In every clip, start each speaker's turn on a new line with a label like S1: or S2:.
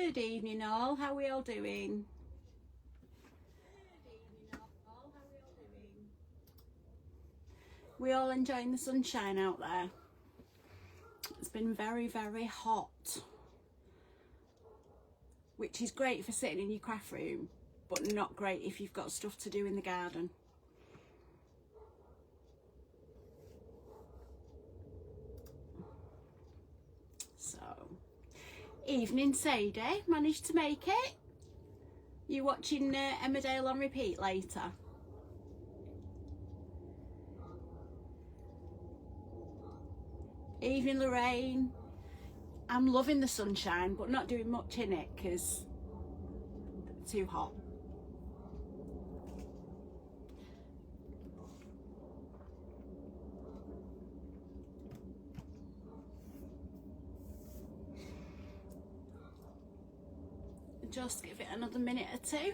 S1: Good evening all, how are we all doing? We all enjoying the sunshine out there? It's been very, very hot, which is great for sitting in your craft room, but not great if you've got stuff to do in the garden. So, evening Sadie, managed to make it? You watching Emmerdale on repeat later? Evening Lorraine. I'm loving the sunshine, but not doing much in it because it's too hot. Just give it another minute or two.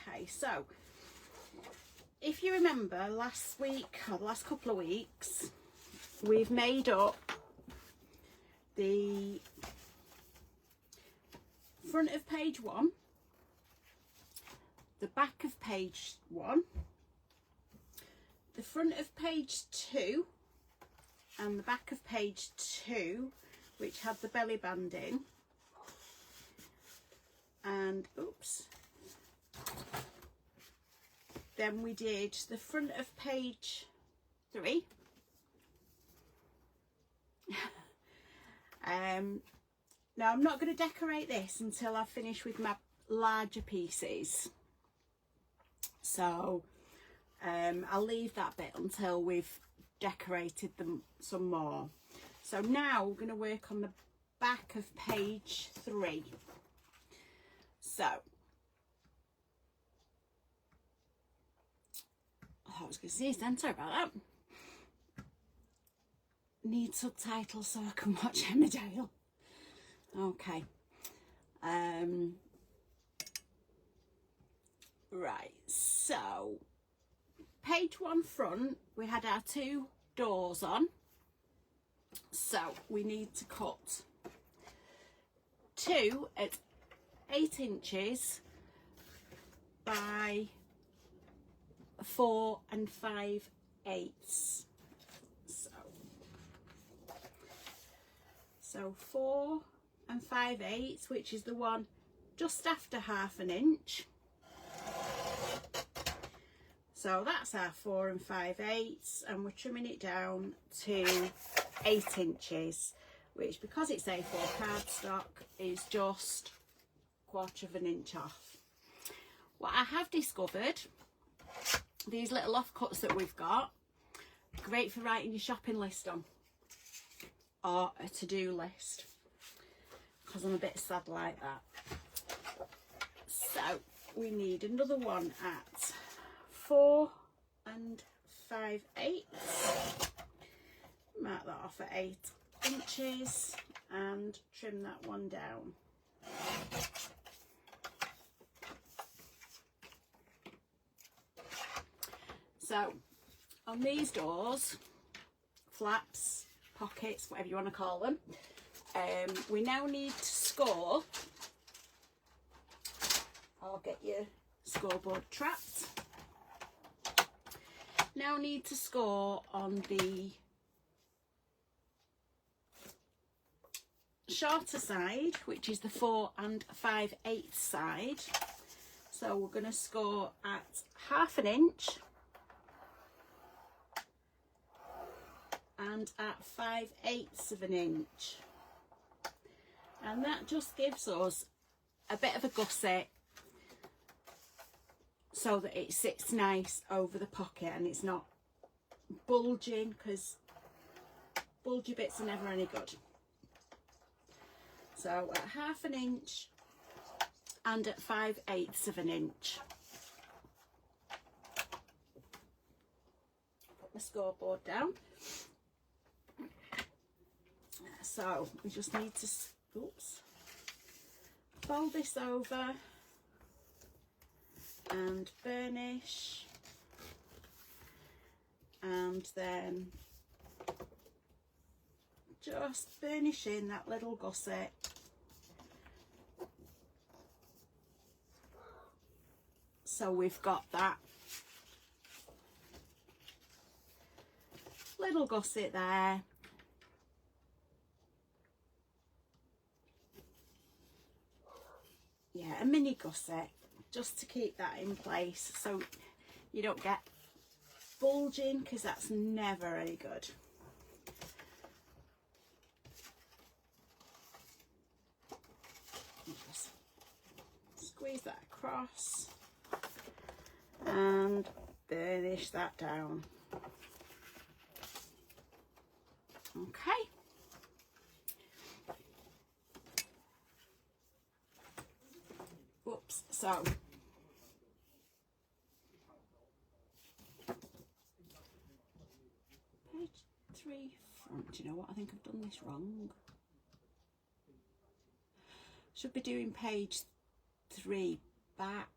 S1: Okay, so if you remember last week or the last couple of weeks, we've made up the front of page 1, the back of page 1, the front of page 2 and the back of page 2, which had the belly band in, and oops, then we did the front of page 3. Now I'm not going to decorate this until I finish with my larger pieces, so I'll leave that bit until we've decorated them some more. So now we're going to work on the back of page 3. So I was going to say then, sorry about that. Need subtitles so I can watch Emmerdale. Okay. Right, so page 1 front, we had our 2 doors on, so we need to cut 2 at 8 inches by 4 5/8. So 4 5/8, which is the one just after 1/2 inch. So that's our 4 5/8, and we're trimming it down to 8 inches, which, because it's A4 cardstock, is just 1/4 inch off. What I have discovered, these little offcuts that we've got, great for writing your shopping list on, or a to-do list, because I'm a bit sad like that. So we need another one at 4 5/8. Mark that off at 8 inches and trim that one down. So on these doors, flaps, pockets, whatever you want to call them, we now need to score. I'll get your scoreboard trapped. Now need to score on the shorter side, which is the 4 5/8 side. So we're going to score at 1/2 inch and at 5/8 inch, and that just gives us a bit of a gusset so that it sits nice over the pocket and it's not bulging, because bulgy bits are never any good. So at 1/2 inch and at 5/8 inch. Put my scoreboard down. So we just need to, oops, fold this over and burnish, and then just burnish in that little gusset. So we've got that little gusset there. Yeah, a mini gusset, just to keep that in place so you don't get bulging, because that's never any good. Just squeeze that across and burnish that down. Okay. Whoops, so page 3 front. Do you know what? I think I've done this wrong. Should be doing page 3 back.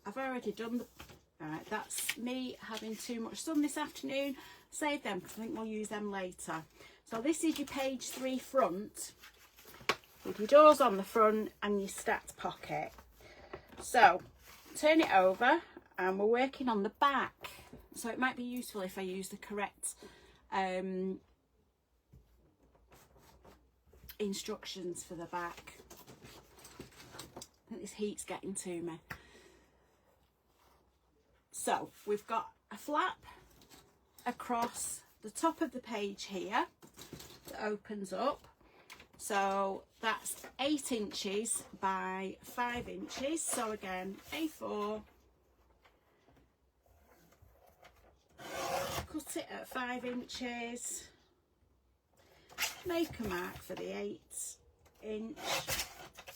S1: I've already done the... Alright, that's me having too much sun this afternoon. Save them because I think we'll use them later. So this is your page 3 front with your doors on the front and your stacked pocket. So turn it over and we're working on the back. So it might be useful if I use the correct instructions for the back. I think this heat's getting to me. So we've got a flap across the top of the page here that opens up. So that's 8 inches by 5 inches. So again, A4, cut it at 5 inches, make a mark for the 8 inch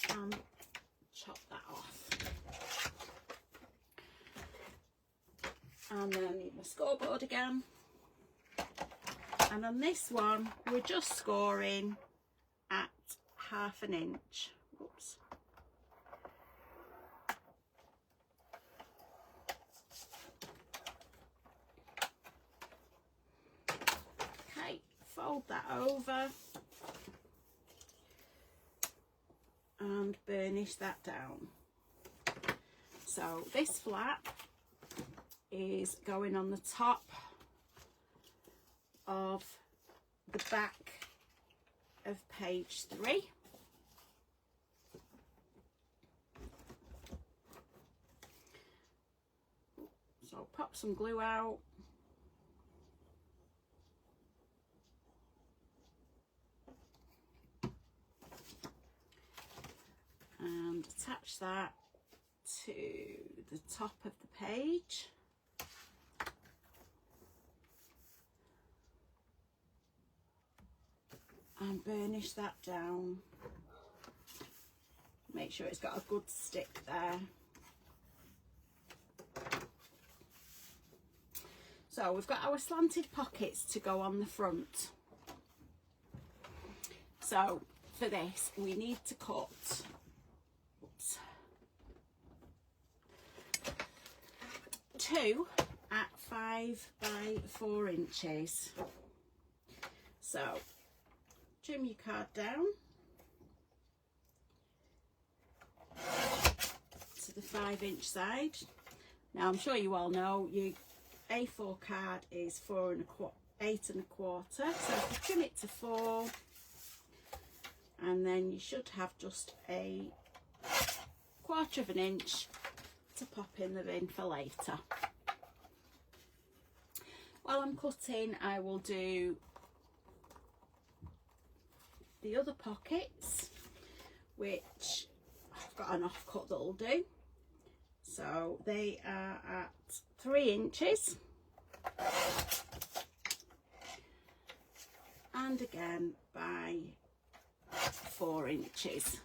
S1: and chop that off. And then I need my scoreboard again. And on this one, we're just scoring at 1/2 inch. Oops. Okay, fold that over and burnish that down. So this flap is going on the top of the back of page 3. So pop some glue out. And attach that to the top of the page. And burnish that down. Make sure it's got a good stick there. So we've got our slanted pockets to go on the front. So for this we need to cut, oops, 2 at 5 by 4 inches. So trim your card down to the 5 inch side. Now I'm sure you all know your A4 card is 8 1/4. So if you trim it to 4, and then you should have just a 1/4 inch to pop in the bin for later. While I'm cutting, I will do the other pockets, which I've got an offcut that'll do. So they are at 3 inches, and again by 4 inches.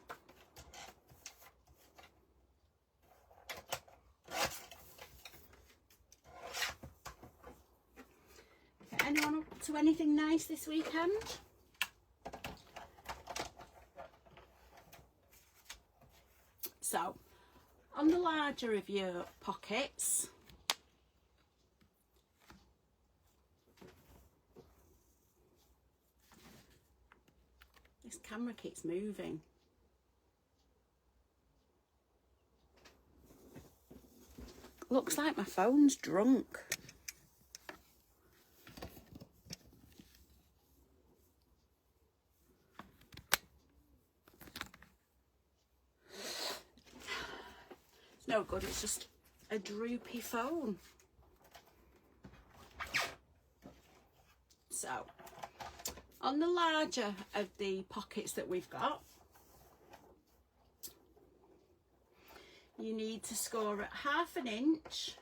S1: Okay, anyone up to anything nice this weekend? So on the larger of your pockets, this camera keeps moving. Looks like my phone's drunk. It's no good, it's just a droopy phone. So, on the larger of the pockets that we've got, you need to score at 1/2 inch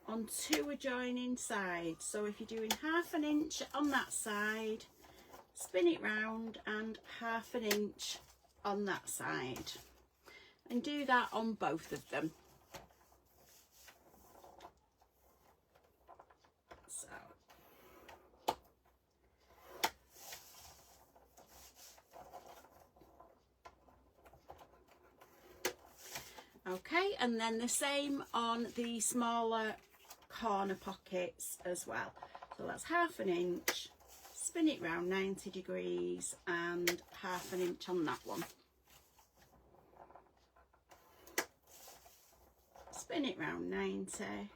S1: on 2 adjoining sides. So if you're doing 1/2 inch on that side, spin it round and 1/2 inch on that side. And do that on both of them. So. Okay, and then the same on the smaller corner pockets as well. So that's 1/2 inch, spin it round 90 degrees and 1/2 inch on that one. Spin it round 90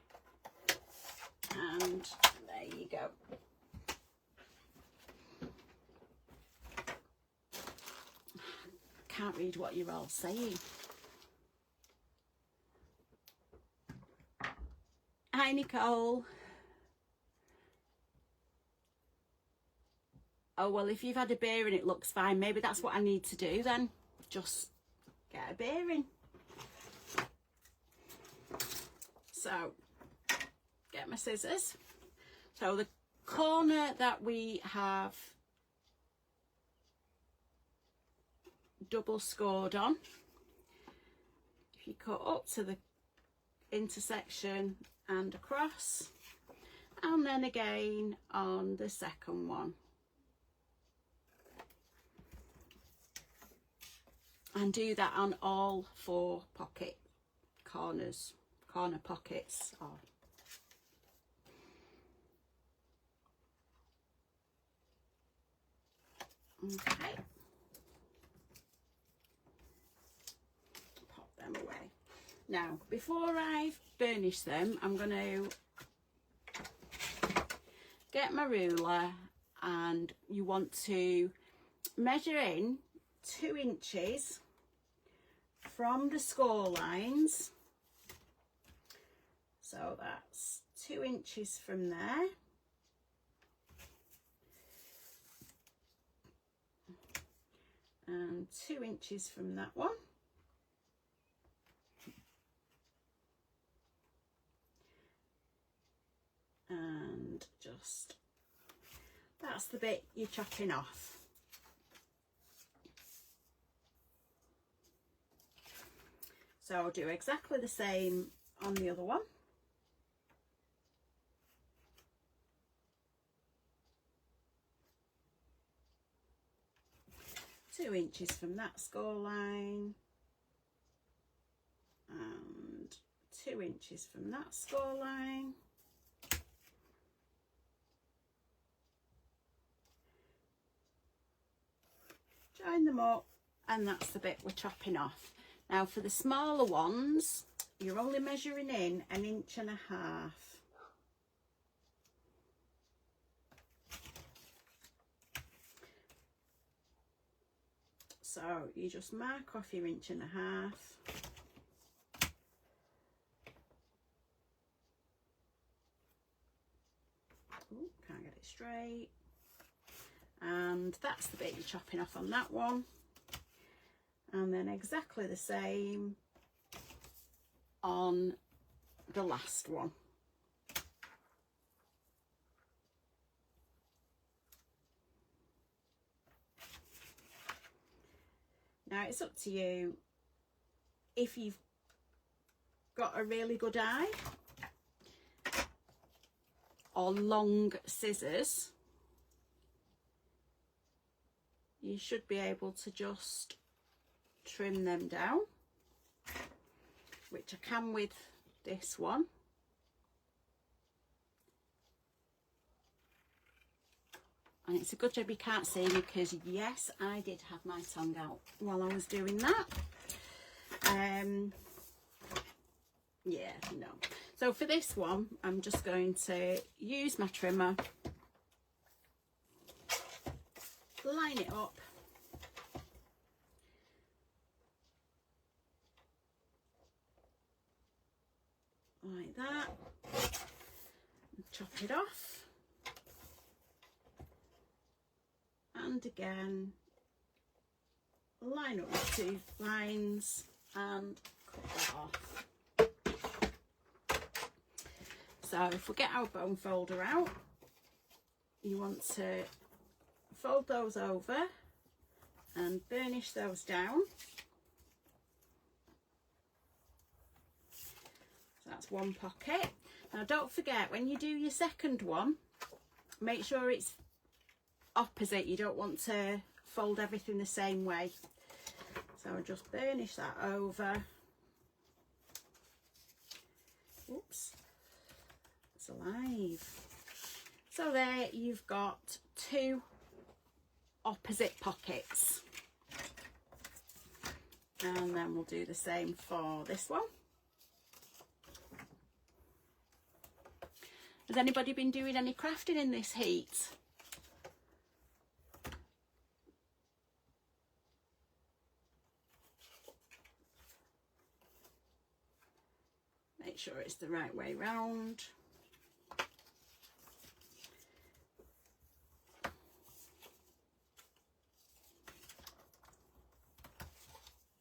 S1: and there you go. Can't read what you're all saying. Hi Nicole. Oh well, if you've had a beer and it looks fine, maybe that's what I need to do then. Just get a beer in. So, get my scissors. So the corner that we have double scored on, if you cut up to the intersection and across, and then again on the second one, and do that on all 4 pocket corner pockets. Okay, pop them away. Now, before I burnish them, I'm going to get my ruler, and you want to measure in 2 inches from the score lines. So that's 2 inches from there. And 2 inches from that one. And just, that's the bit you're chopping off. So I'll do exactly the same on the other one. Two inches from that score line and 2 inches from that score line. Join them up, and that's the bit we're chopping off. Now for the smaller ones, you're only measuring in 1.5 inches. So you just mark off your 1.5 inches. Ooh, can't get it straight. And that's the bit you're chopping off on that one. And then exactly the same on the last one. Now it's up to you. If you've got a really good eye or long scissors, you should be able to just trim them down. which I can with this one. And it's a good job you can't see me, because yes, I did have my tongue out while I was doing that. Yeah, no. So for this one, I'm just going to use my trimmer, line it up, like that, and chop it off. And again, line up the 2 lines and cut that off. So if we get our bone folder out, you want to fold those over and burnish those down. So that's one pocket. Now don't forget, when you do your second one, make sure it's opposite. You don't want to fold everything the same way. So I'll just burnish that over. Oops, it's alive. So there you've got 2 opposite pockets. And then we'll do the same for this one. Has anybody been doing any crafting in this heat? Make sure it's the right way round.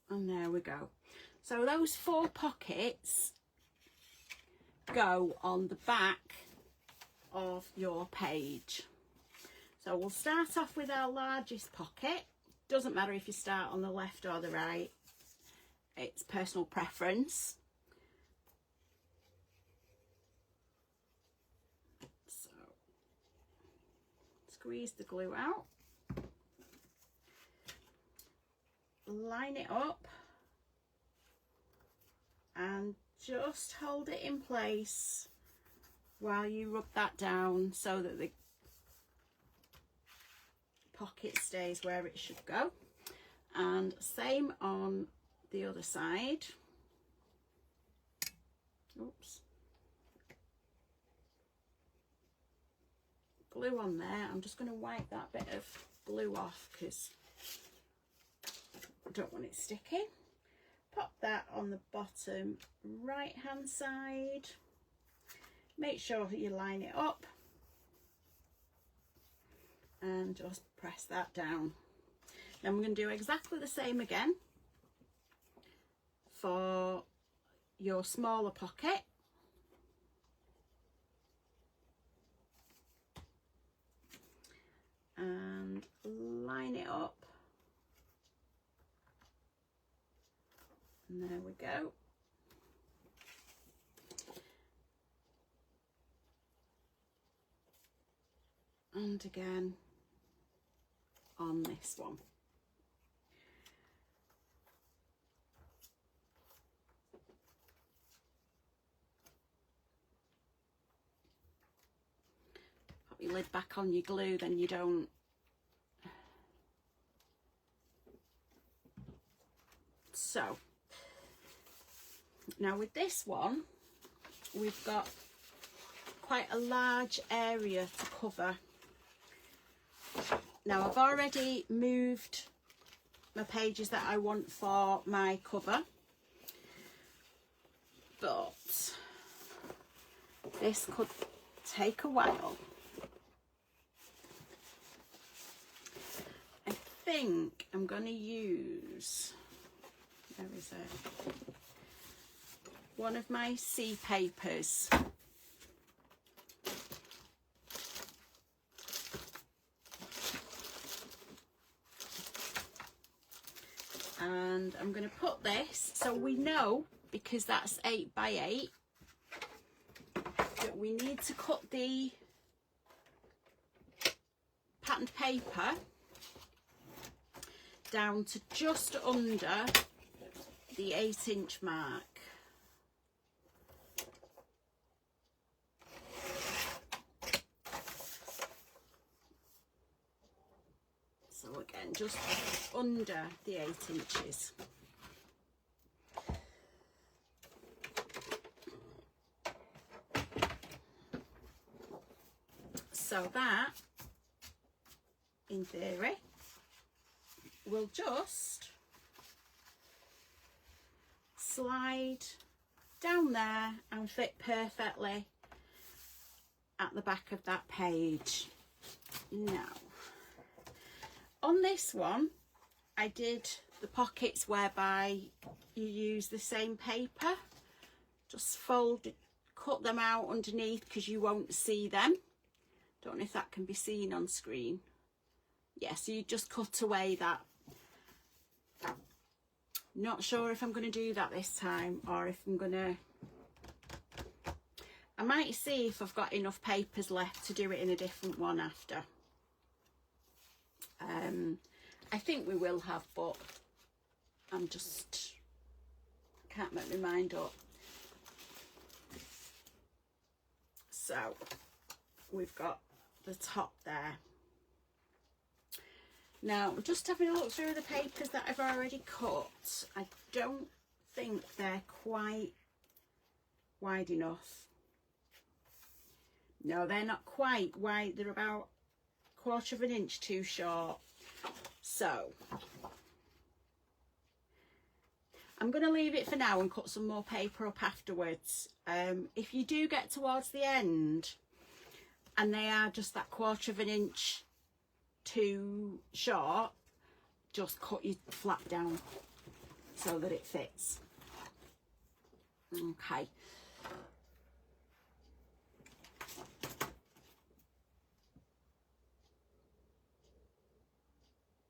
S1: And there we go. So those 4 pockets go on the back of your page. So we'll start off with our largest pocket. Doesn't matter if you start on the left or the right, it's personal preference. So squeeze the glue out, line it up, and just hold it in place while you rub that down so that the pocket stays where it should go. And same on the other side. Oops. Glue on there. I'm just going to wipe that bit of glue off because I don't want it sticky. Pop that on the bottom right hand side. Make sure that you line it up and just press that down. Then we're going to do exactly the same again for your smaller pocket. And line it up. And there we go. And again on this one. Put your lid back on your glue, then you don't so now with this one we've got quite a large area to cover. Now I've already moved my pages that I want for my cover, but this could take a while. I think I'm going to use, where is it? One of my C papers. And I'm going to put this, so we know, because that's 8 by 8, that we need to cut the patterned paper down to just under the 8-inch mark. again, just under the 8 inches. So that, in theory, will just slide down there and fit perfectly at the back of that page. Now, on this one, I did the pockets whereby you use the same paper. Just cut them out underneath because you won't see them. Don't know if that can be seen on screen. Yeah, so you just cut away that. Not sure if I'm going to do that this time, or if I'm going to... I might see if I've got enough papers left to do it in a different one after. I think we will have, but I'm just... can't make my mind up. So, we've got the top there. Now, just having a look through the papers that I've already cut, I don't think they're quite wide enough. No, they're not quite wide. They're about 1/4 of an inch too short. So, I'm going to leave it for now and cut some more paper up afterwards. If you do get towards the end and they are just that 1/4 of an inch too short, just cut your flap down so that it fits. Okay.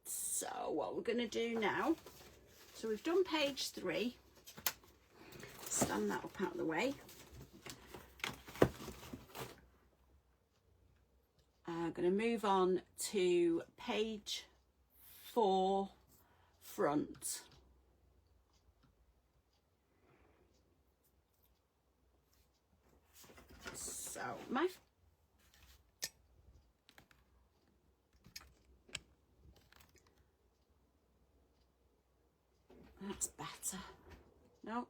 S1: So what we're going to do now, so we've done page 3, stand that up out of the way. I'm going to move on to page 4 front. So that's better. No.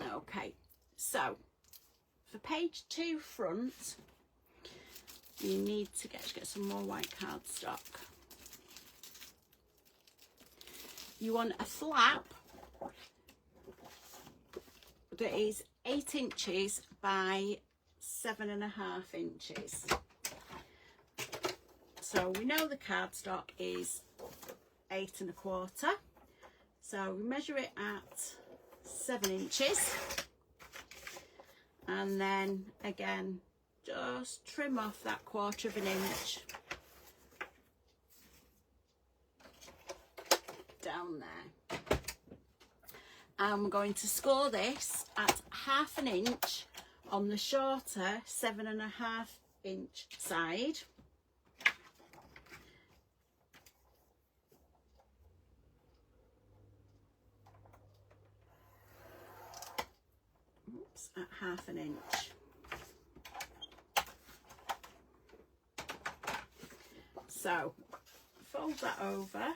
S1: Okay. So for page 2 front, you need to get some more white cardstock. You want a flap that is 8 inches by 7.5 inches. So we know the cardstock is 8 1/4. So we measure it at 7 inches. And then again, just trim off that 1/4 of an inch down there. And we're going to score this at 1/2 inch on the shorter 7.5 inch side. Oops, at 1/2 inch. So fold that over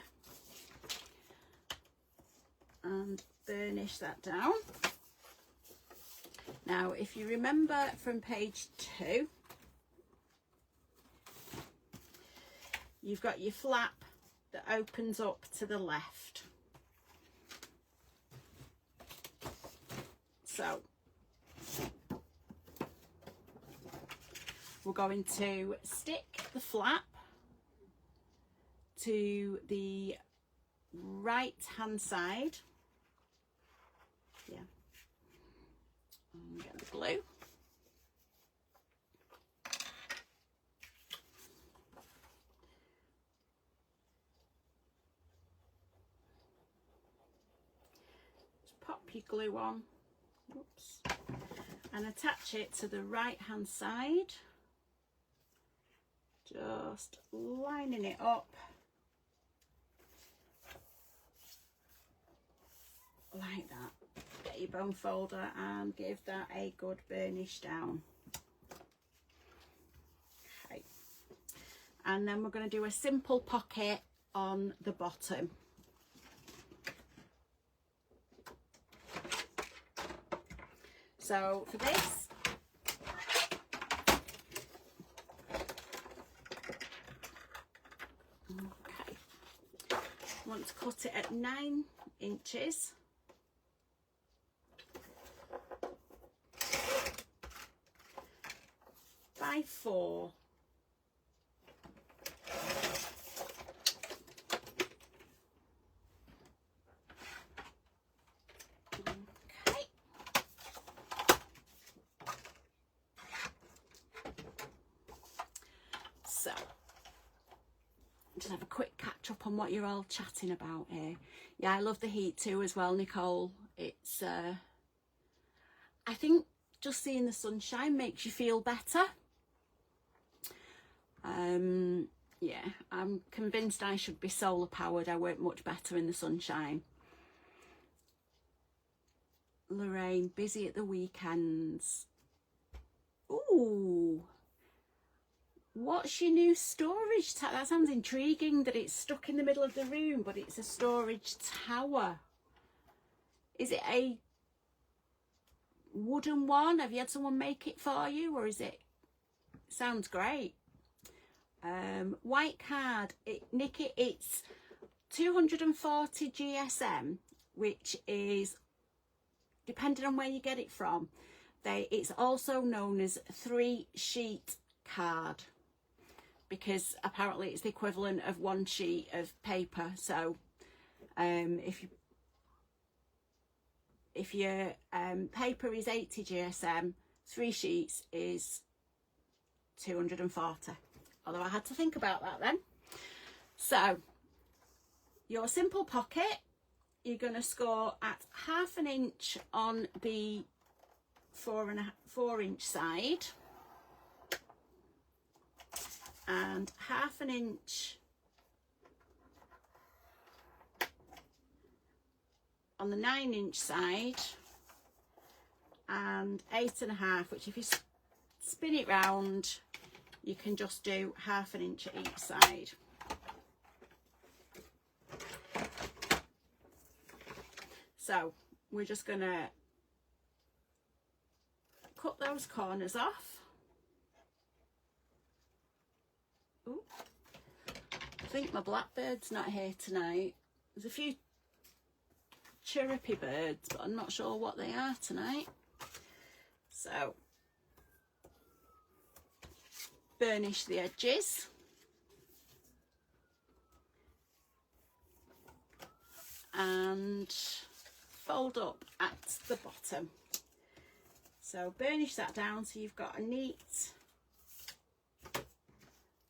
S1: and burnish that down. Now, if you remember from page 2, you've got your flap that opens up to the left. So we're going to stick the flap to the right hand side. Yeah. And get the glue. Just pop your glue on. Oops. And attach it to the right hand side. Just lining it up like that. Get your bone folder and give that a good burnish down. Okay, and then we're going to do a simple pocket on the bottom. So for this, okay, I want to cut it at 9 inches. By 4. Okay. So, just have a quick catch up on what you're all chatting about here. Yeah, I love the heat too as well, Nicole. It's, I think just seeing the sunshine makes you feel better. Yeah, I'm convinced I should be solar powered. I work much better in the sunshine. Lorraine, busy at the weekends. Ooh, what's your new storage tower? That sounds intriguing, that it's stuck in the middle of the room, but it's a storage tower. Is it a wooden one? Have you had someone make it for you, or is it? Sounds great. White card, Nikki, it's 240 GSM, which is, depending on where you get it from, it's also known as 3-sheet card, because apparently it's the equivalent of 1 sheet of paper. So if your paper is 80 GSM, 3 sheets is 240. Although I had to think about that then. So your simple pocket, you're going to score at 1/2 inch on the 4-inch side, and 1/2 inch on the 9-inch side, and 8.5, which if you spin it round, you can just do 1/2 inch at each side. So we're just gonna cut those corners off. Ooh, I think my blackbird's not here tonight. There's a few chirpy birds, but I'm not sure what they are tonight. So burnish the edges, and fold up at the bottom. So burnish that down so you've got a neat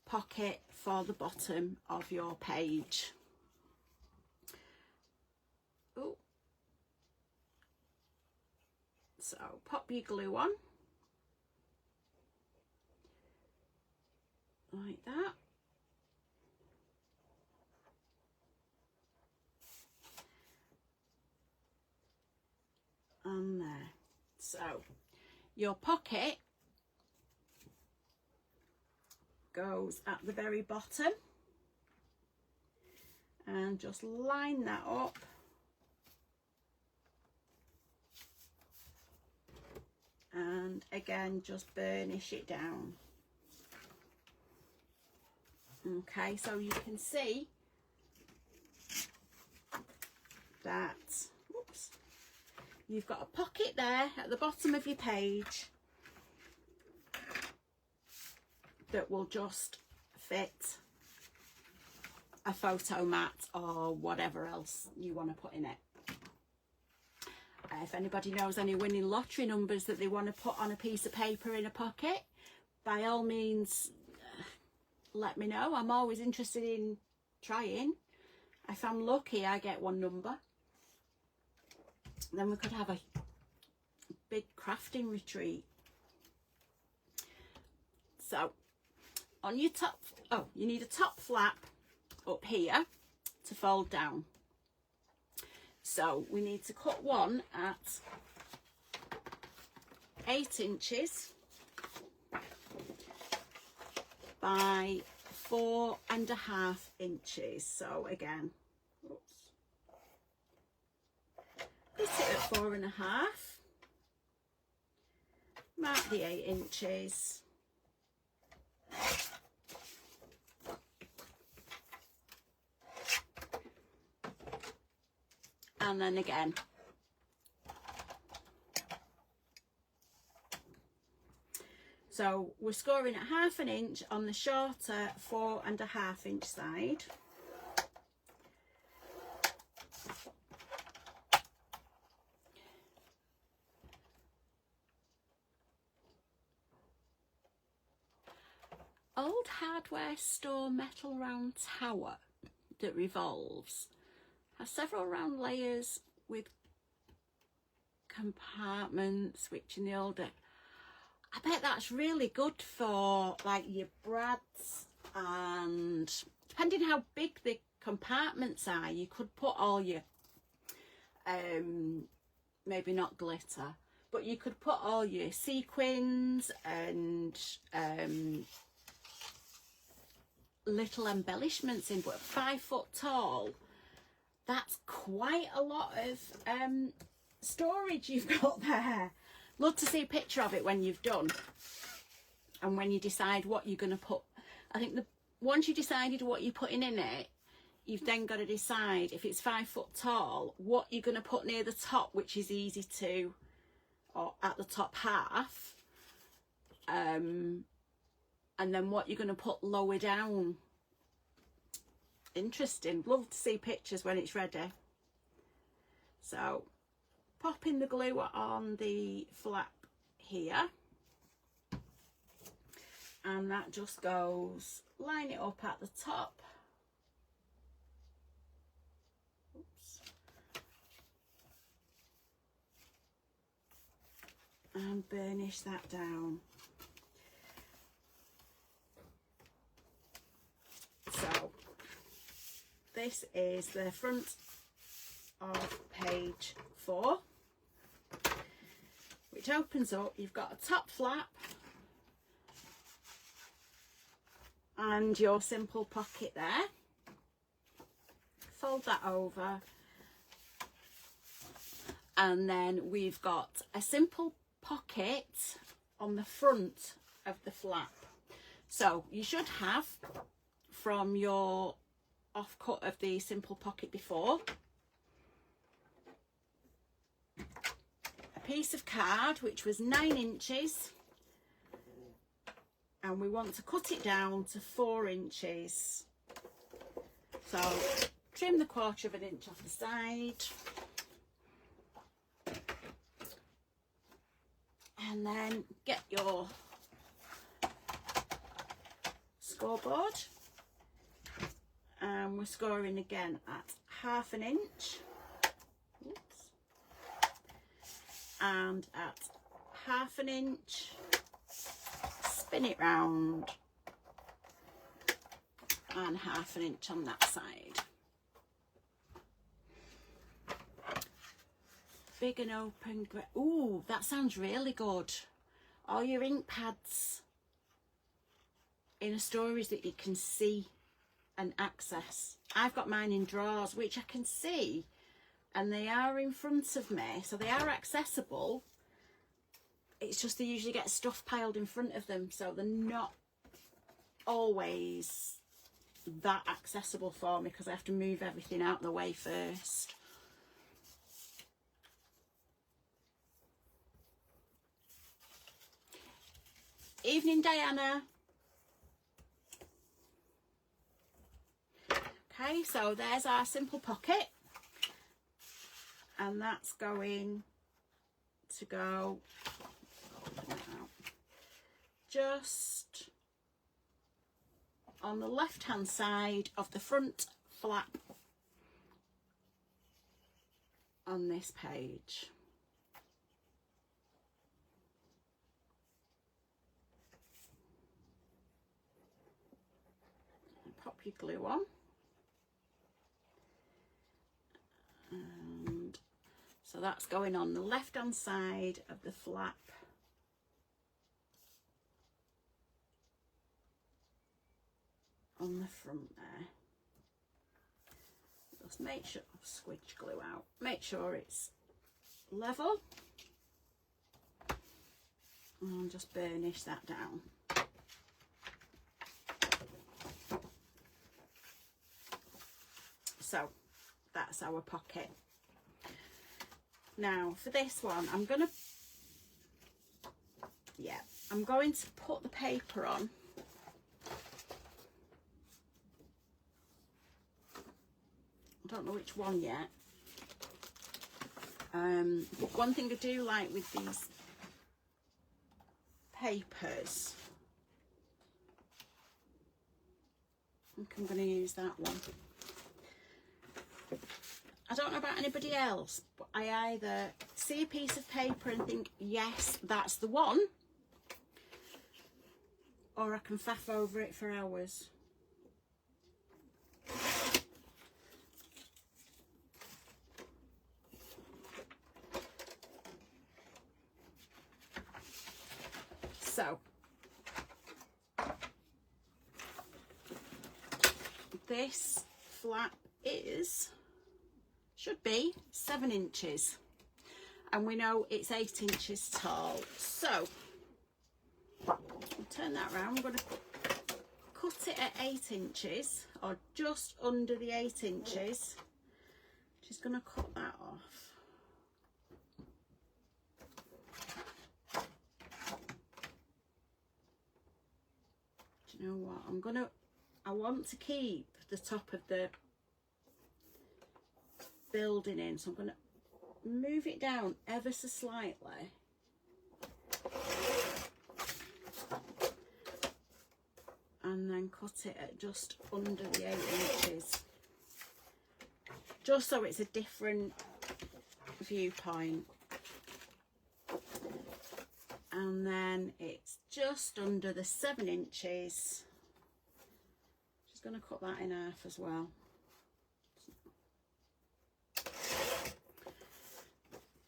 S1: pocket for the bottom of your page. Ooh. So pop your glue on like that. And there. So your pocket goes at the very bottom, and just line that up and again just burnish it down. Okay, so you can see that, whoops, you've got a pocket there at the bottom of your page that will just fit a photo mat or whatever else you want to put in it. If anybody knows any winning lottery numbers that they want to put on a piece of paper in a pocket, by all means let me know. I'm always interested in trying. If I'm lucky, I get one number. Then we could have a big crafting retreat. So on your top, oh, you need a top flap up here to fold down. So we need to cut one at 8 inches by 4.5 inches. So again, oops, cut it at 4.5, mark the 8 inches, and then again so we're scoring at 1/2 inch on the shorter 4.5 inch side. Old hardware store metal round tower that revolves has several round layers with compartments, which in the older, I bet that's really good for like your brads, and depending how big the compartments are, you could put all your maybe not glitter, but you could put all your sequins and little embellishments in. But 5 foot tall, that's quite a lot of storage you've got there. Love to see a picture of it when you've done, and when you decide what you're going to put. I think once you decided what you're putting in it, you've then got to decide, if it's 5 foot tall, what you're going to put near the top, which is easy to, or at the top half, and then what you're going to put lower down. Interesting. Love to see pictures when it's ready. So popping the glue on the flap here, and that just goes, line it up at the top. Oops. And burnish that down. So this is the front of page 4, which opens up. You've got a top flap and your simple pocket there. Fold that over, and then we've got a simple pocket on the front of the flap. So you should have, from your offcut of the simple pocket before, a piece of card which was 9 inches, and we want to cut it down to 4 inches. So trim the 1/4 inch off the side, and then get your scoreboard, and we're scoring again at 1/2 inch. Oops. And at 1/2 inch, spin it round, and 1/2 inch on that side. Big and open. Ooh, that sounds really good. All your ink pads in a storage that you can see and access. I've got mine in drawers which I can see, and they are in front of me, so they are accessible. It's just they usually get stuff piled in front of them, so they're not always that accessible for me, because I have to move everything out the way first. Evening, Diana. Okay, so there's our simple pocket, and that's going to go just on the left hand side of the front flap on this page. Pop your glue on, and so that's going on the left hand side of the flap on the front there. Just make sure, squidge glue out, make sure it's level, and just burnish that down. So that's our pocket. Now for this one, I'm going to put the paper on. I don't know which one yet. But one thing I do like with these papers, I think I'm going to use that one. I don't know about anybody else, but I either see a piece of paper and think, yes, that's the one, or I can faff over it for hours. So, this flap should be 7 inches, and we know it's 8 inches tall. So, I'll turn that around. I'm going to cut it at 8 inches, or just under the 8 inches. Just going to cut that off. Do you know what? I want to keep the top of the building in, so I'm going to move it down ever so slightly. And then cut it at just under the 8 inches. Just so it's a different viewpoint. And then it's just under the 7 inches. Just going to cut that in half as well.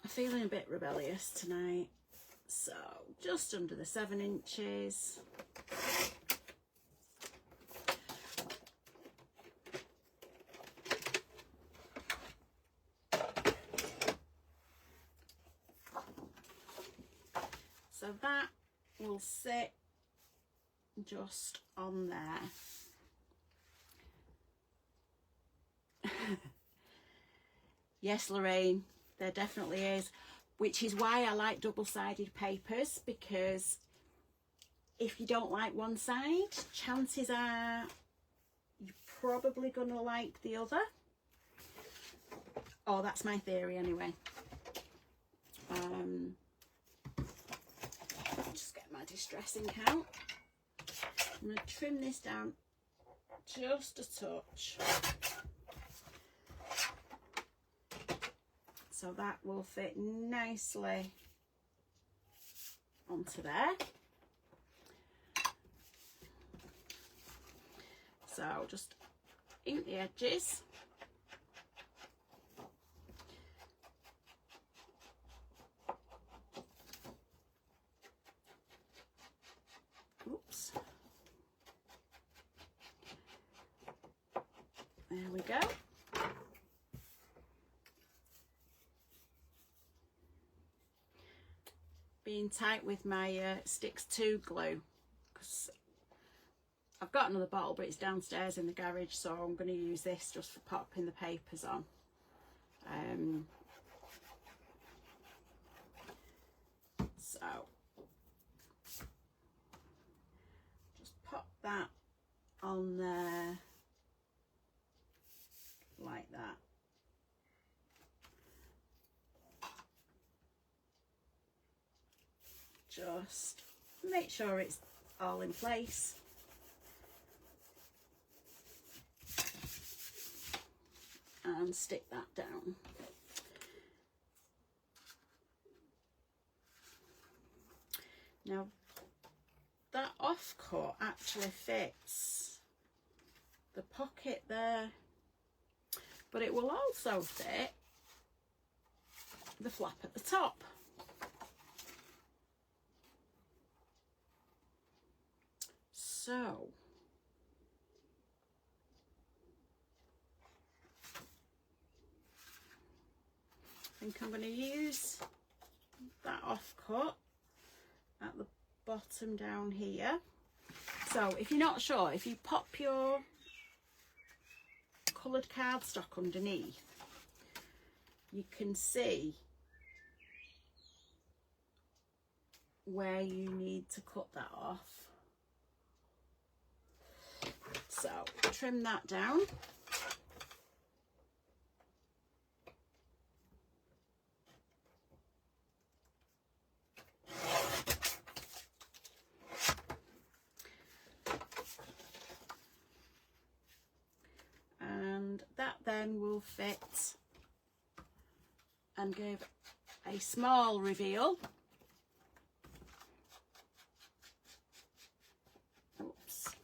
S1: I'm feeling a bit rebellious tonight. So just under the 7 inches. So that will sit just on there. Yes, Lorraine, there definitely is, which is why I like double-sided papers, because if you don't like one side, chances are you're probably going to like the other. Oh, that's my theory anyway. Just get my distressing count. I'm going to trim this down just a touch, so that will fit nicely onto there. So just ink the edges. Oops. There we go. Being tight with my Sticks 2 glue, because I've got another bottle but it's downstairs in the garage, so I'm going to use this just for popping the papers on. So just pop that on there like that. Just make sure it's all in place. And stick that down. Now that offcut actually fits the pocket there, but it will also fit the flap at the top. So think I'm going to use that off cut at the bottom down here. So if you're not sure, if you pop your coloured cardstock underneath, you can see where you need to cut that off. So trim that down. And that then will fit and give a small reveal. Oops.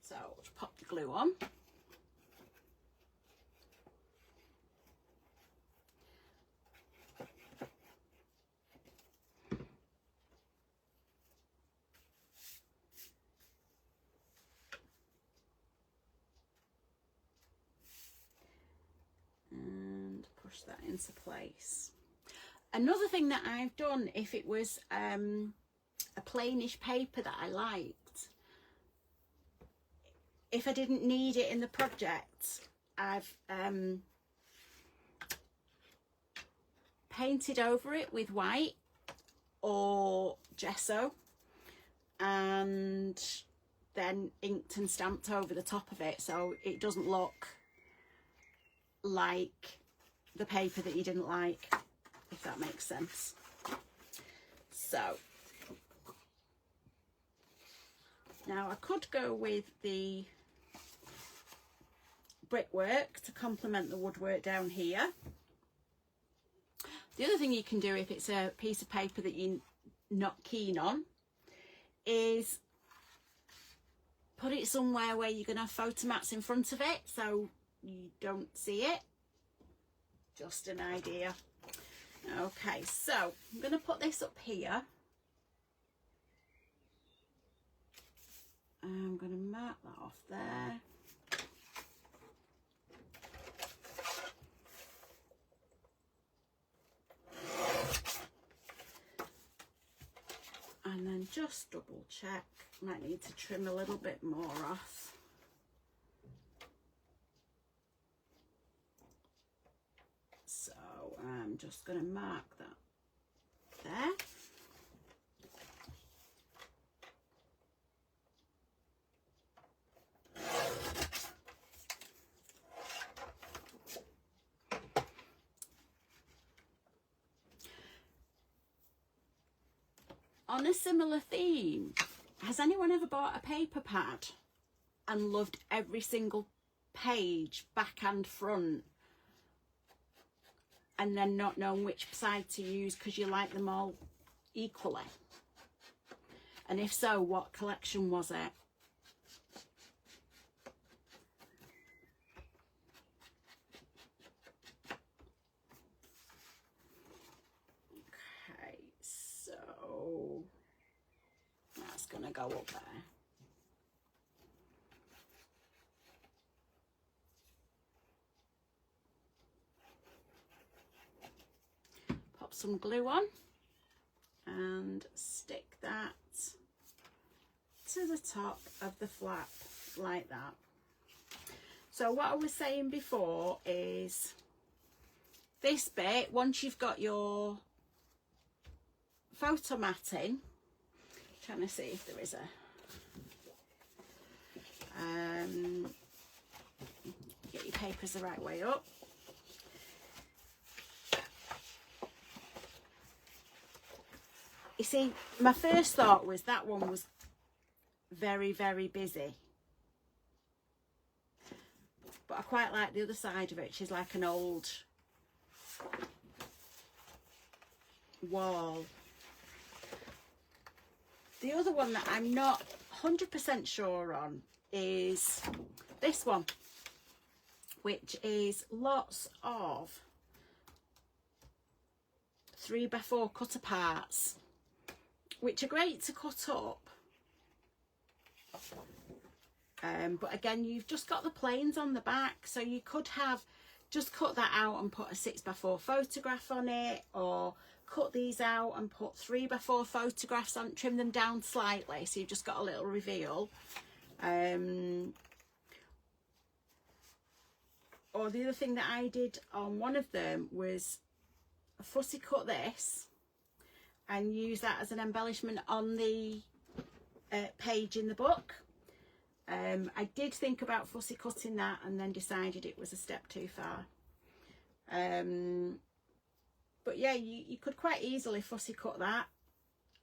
S1: So just pop the glue on. Push that into place. Another thing that I've done, if it was a plainish paper that I liked, if I didn't need it in the project, I've painted over it with white or gesso and then inked and stamped over the top of it, so it doesn't look like the paper that you didn't like, if that makes sense. So now I could go with the brickwork to complement the woodwork down here. The other thing you can do if it's a piece of paper that you're not keen on is put it somewhere where you're going to have photo mats in front of it so you don't see it. Just an idea. Okay, so I'm going to put this up here. I'm going to mark that off there. And then just double check. Might need to trim a little bit more off. So I'm just going to mark that there. On a similar theme, has anyone ever bought a paper pad and loved every single page, back and front, and then not knowing which side to use because you like them all equally? And if so, what collection was it? Okay, so that's gonna go up there. Pop some glue on and stick that to the top of the flap like that. So what I was saying before is this bit, once you've got your photo matting, trying to see if there is a get your papers the right way up. You see, my first thought was that one was very, very busy. But I quite like the other side of it, which is like an old wall. The other one that I'm not 100% sure on is this one, which is lots of 3x4 cut aparts, which are great to cut up, But again, you've just got the planes on the back, so you could have just cut that out and put a 6x4 photograph on it, or cut these out and put 3x4 photographs on, trim them down slightly so you've just got a little reveal. Or the other thing that I did on one of them was fussy cut this and use that as an embellishment on the page in the book. I did think about fussy cutting that and then decided it was a step too far. But yeah, you could quite easily fussy cut that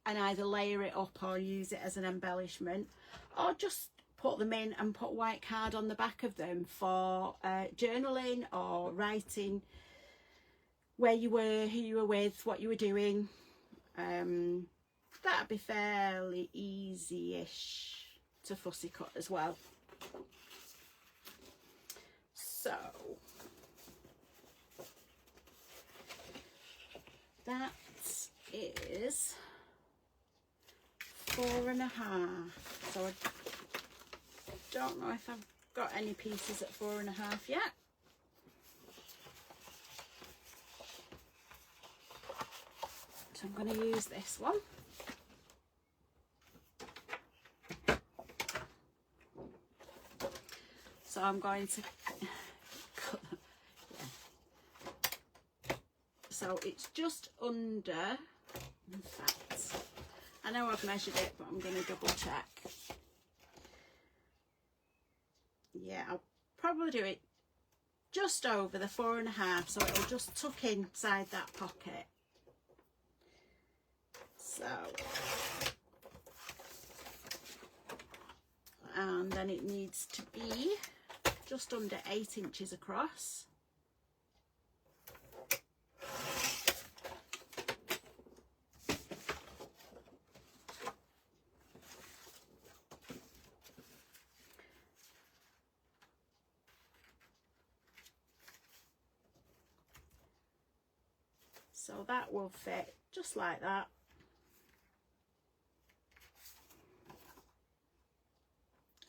S1: and either layer it up or use it as an embellishment, or just put them in and put white card on the back of them for journaling or writing where you were, who you were with, what you were doing. That'd be fairly easy-ish to fussy cut as well. So that is 4.5. So I don't know if I've got any pieces at 4.5 yet. So I'm going to use this one. So I'm going to cut, yeah. So it's just under, in fact, I know I've measured it, but I'm going to double check. Yeah, I'll probably do it just over the 4.5, so it'll just tuck inside that pocket. So, and then it needs to be just under 8 inches across. So that will fit just like that.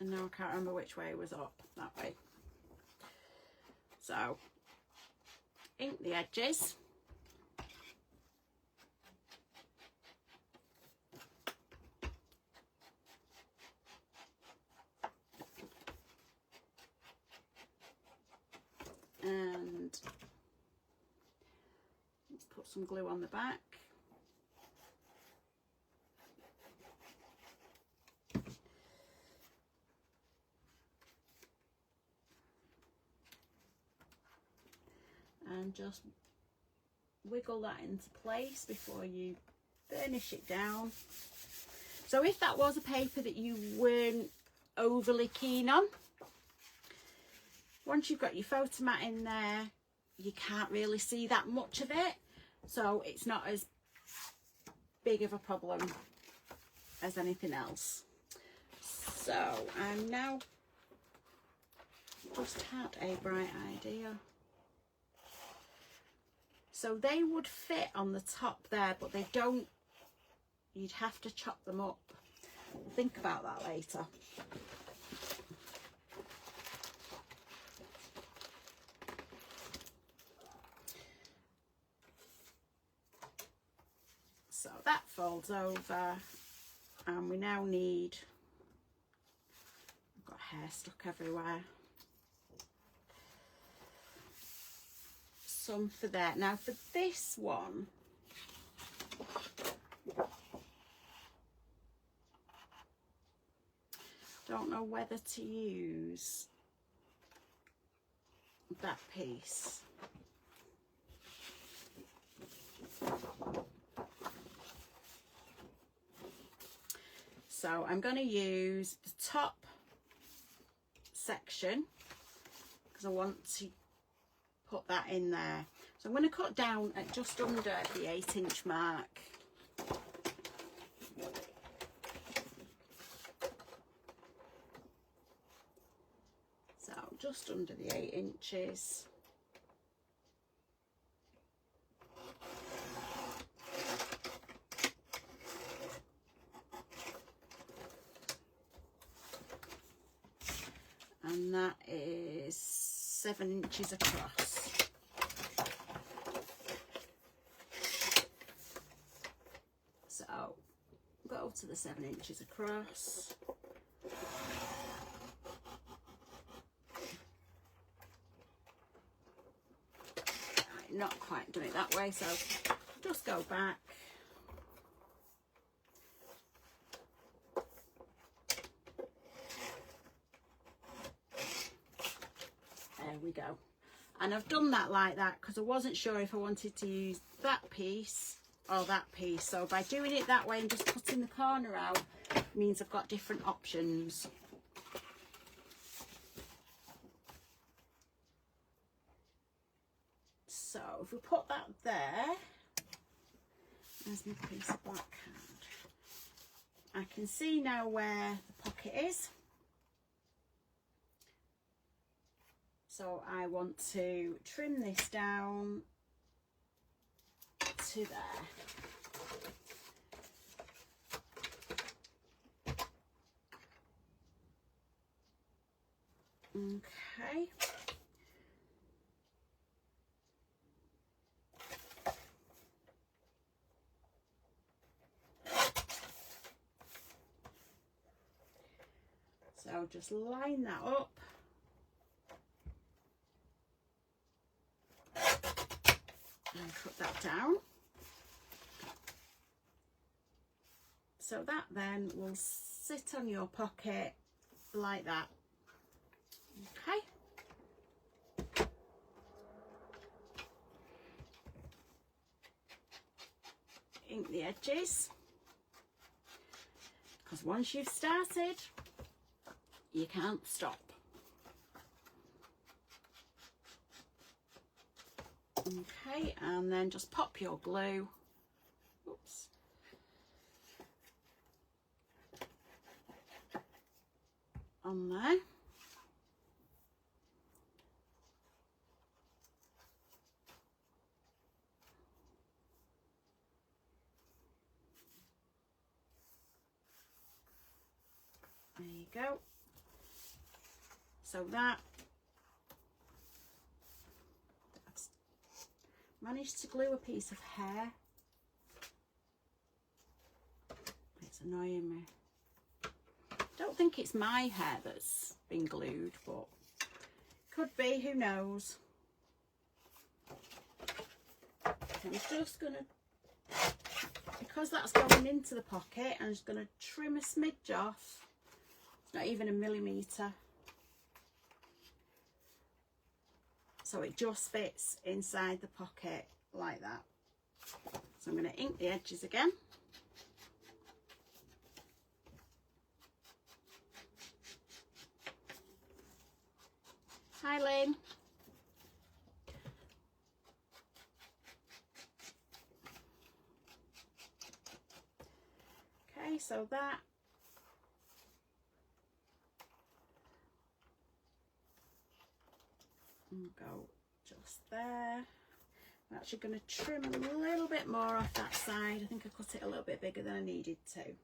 S1: And now I can't remember which way it was up, that way. So, ink the edges. And let's put some glue on the back. And just wiggle that into place before you burnish it down. So if that was a paper that you weren't overly keen on, once you've got your photo mat in there, you can't really see that much of it, so it's not as big of a problem as anything else. So I'm now just had a bright idea. So they would fit on the top there, but they don't. You'd have to chop them up. Think about that later. So that folds over, and we now need, I've got hair stuck everywhere, some for there. Now for this one, don't know whether to use that piece. So I'm going to use the top section because I want to put that in there. So I'm going to cut down at just under the 8-inch mark. So just under the 8 inches. and that is 7 inches across. So go to the 7 inches across. Right, not quite doing it that way, so just go back. There we go. And I've done that like that because I wasn't sure if I wanted to use that piece or that piece. So by doing it that way and just cutting the corner out means I've got different options. So if we put that there, there's my piece of black card. I can see now where the pocket is. So I want to trim this down to there. Okay. So just line that up. And cut that down. So that then will sit on your pocket like that. Okay. Ink the edges, because once you've started, you can't stop. Okay, and then just pop your glue. Oops. On there. There you go. So that managed to glue a piece of hair. It's annoying me. Don't think it's my hair that's been glued, but could be, who knows. I'm just gonna, because that's going into the pocket, I'm just gonna trim a smidge off. It's not even a millimetre. So it just fits inside the pocket like that. So I'm going to ink the edges again. Hi, Lynn. Okay, so that. And go just there. I'm actually going to trim a little bit more off that side. I think I cut it a little bit bigger than I needed to.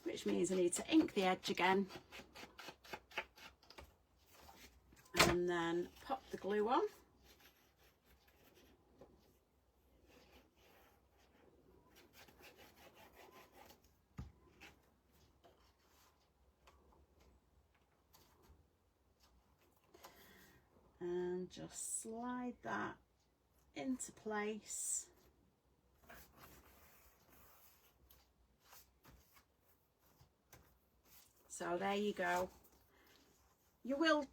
S1: Which means I need to ink the edge again. And then pop the glue on. And just slide that into place. So there you go. You will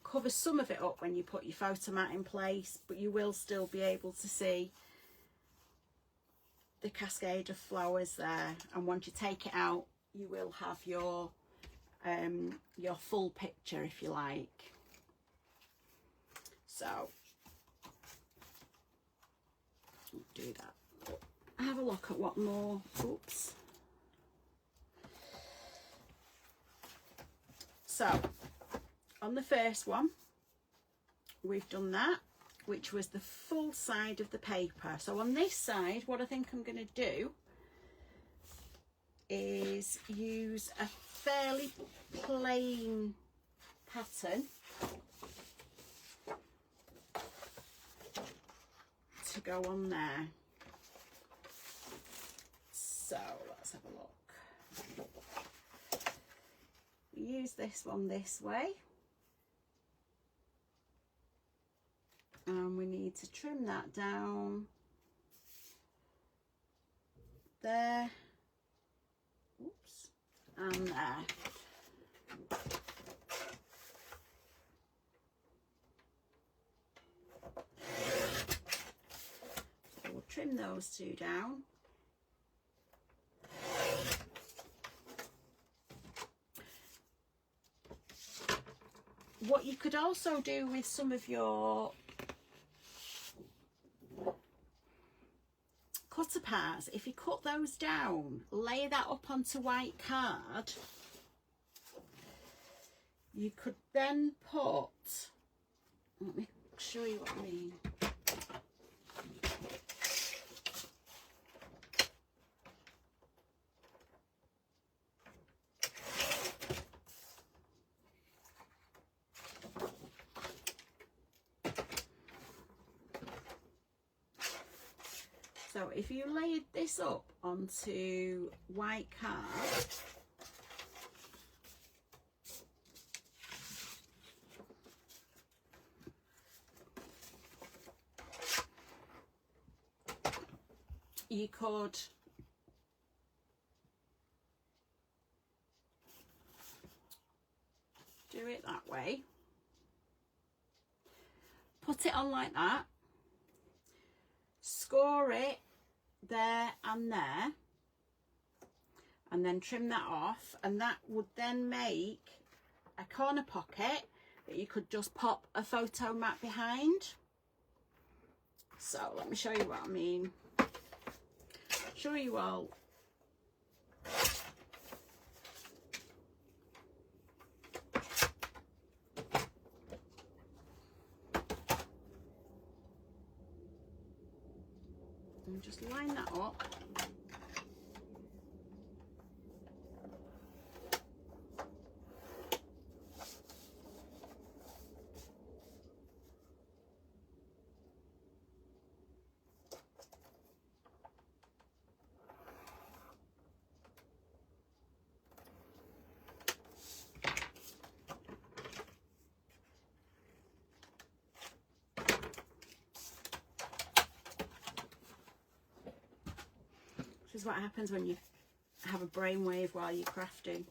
S1: cover some of it up when you put your photo mat in place, but you will still be able to see the cascade of flowers there. And once you take it out, you will have your full picture, if you like. So do that. Have a look at what more. Oops. So on the first one, we've done that, which was the full side of the paper. So on this side, what I think I'm going to do is use a fairly plain pattern to go on there. So let's have a look. Use this one this way, and we need to trim that down there, oops, and there. So we'll trim those two down. What you could also do with some of your cutter parts, if you cut those down, lay that up onto white card, you could then put, let me show you what I mean. So if you laid this up onto white card, you could do it that way, put it on like that, score it there and there, and then trim that off, and that would then make a corner pocket that you could just pop a photo mat behind. So let me show you what I mean. Show you all. And just line that up. This is what happens when you have a brainwave while you're crafting.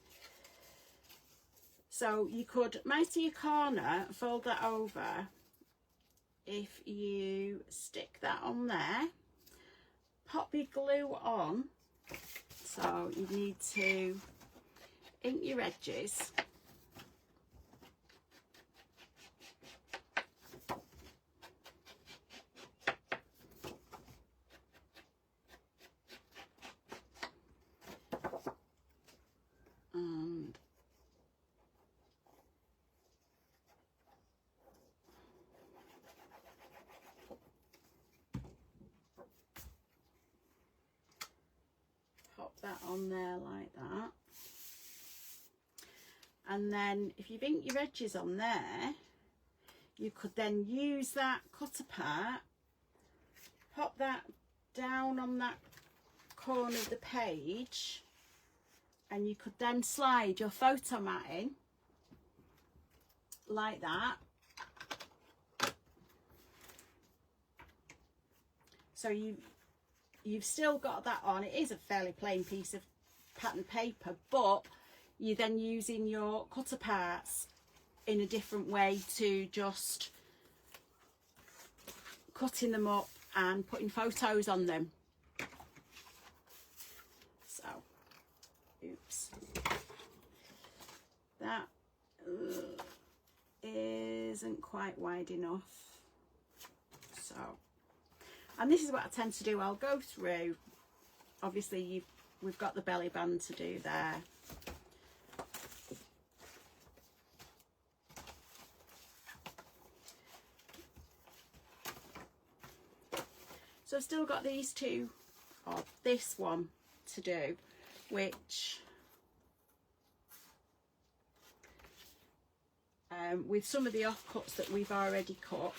S1: So you could mitre your corner, fold that over. If you stick that on there, pop your glue on. So you need to ink your edges. And pop that on there like that. And then if you've inked your edges on there, you could then use that cutter part, pop that down on that corner of the page, and you could then slide your photo mat in like that. So you've still got that on. It is a fairly plain piece of pattern paper, but you're then using your cutter parts in a different way to just cutting them up and putting photos on them. So, oops, that isn't quite wide enough. So, and this is what I tend to do. I'll go through, obviously we've got the belly band to do there. So I've still got these two, or this one to do. which with some of the offcuts that we've already cut,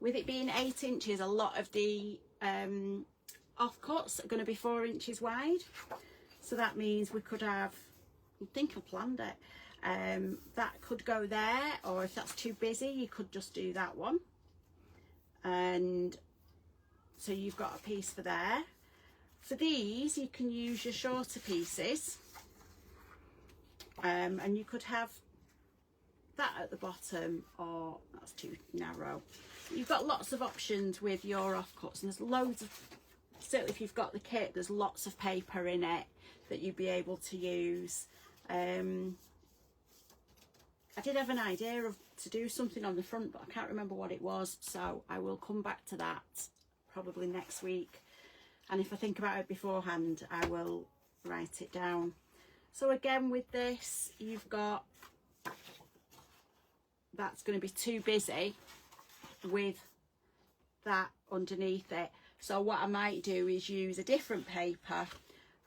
S1: with it being 8 inches, a lot of the offcuts are going to be 4 inches wide, so that means we could have, I think I planned it, that could go there, or if that's too busy you could just do that one, and so you've got a piece for there. For these you can use your shorter pieces, and you could have that at the bottom, or that's too narrow. You've got lots of options with your offcuts, and there's loads of, certainly if you've got the kit, there's lots of paper in it that you'd be able to use. I did have an idea to do something on the front, but I can't remember what it was, so I will come back to that probably next week, and if I think about it beforehand I will write it down. So again, with this, you've got, that's going to be too busy with that underneath it, so what I might do is use a different paper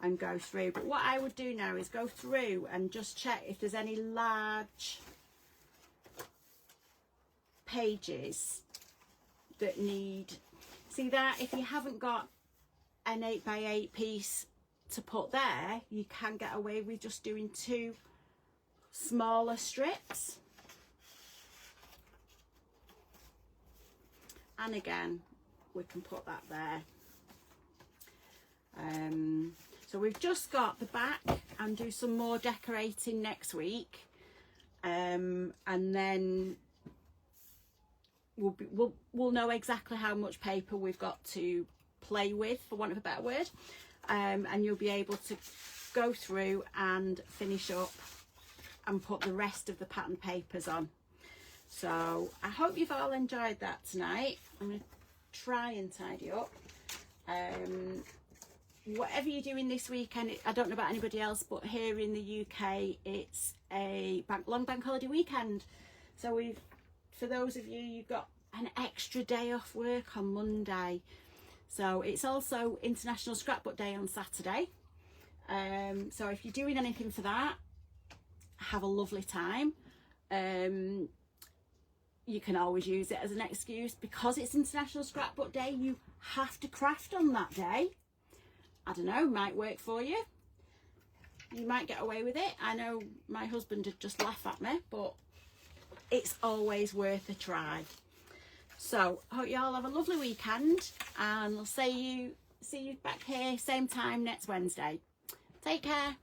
S1: and go through. But what I would do now is go through and just check if there's any large pages that need, see that if you haven't got an 8x8 piece to put there, you can get away with just doing 2 smaller strips. And again, we can put that there. So we've just got the back, and do some more decorating next week, and then we'll know exactly how much paper we've got to play with, for want of a better word, and you'll be able to go through and finish up and put the rest of the pattern papers on. So I hope you've all enjoyed that tonight. I'm going to try and tidy up. Whatever you're doing this weekend, I don't know about anybody else, but here in the UK it's a long bank holiday weekend. So for those of you, you've got an extra day off work on Monday. So it's also International Scrapbook Day on Saturday. So if you're doing anything for that, have a lovely time. You can always use it as an excuse, because it's International Scrapbook Day, you have to craft on that day. I don't know, might work for you. You might get away with it. I know my husband would just laugh at me, but it's always worth a try. So I hope you all have a lovely weekend, and I'll see you back here same time next Wednesday. Take care.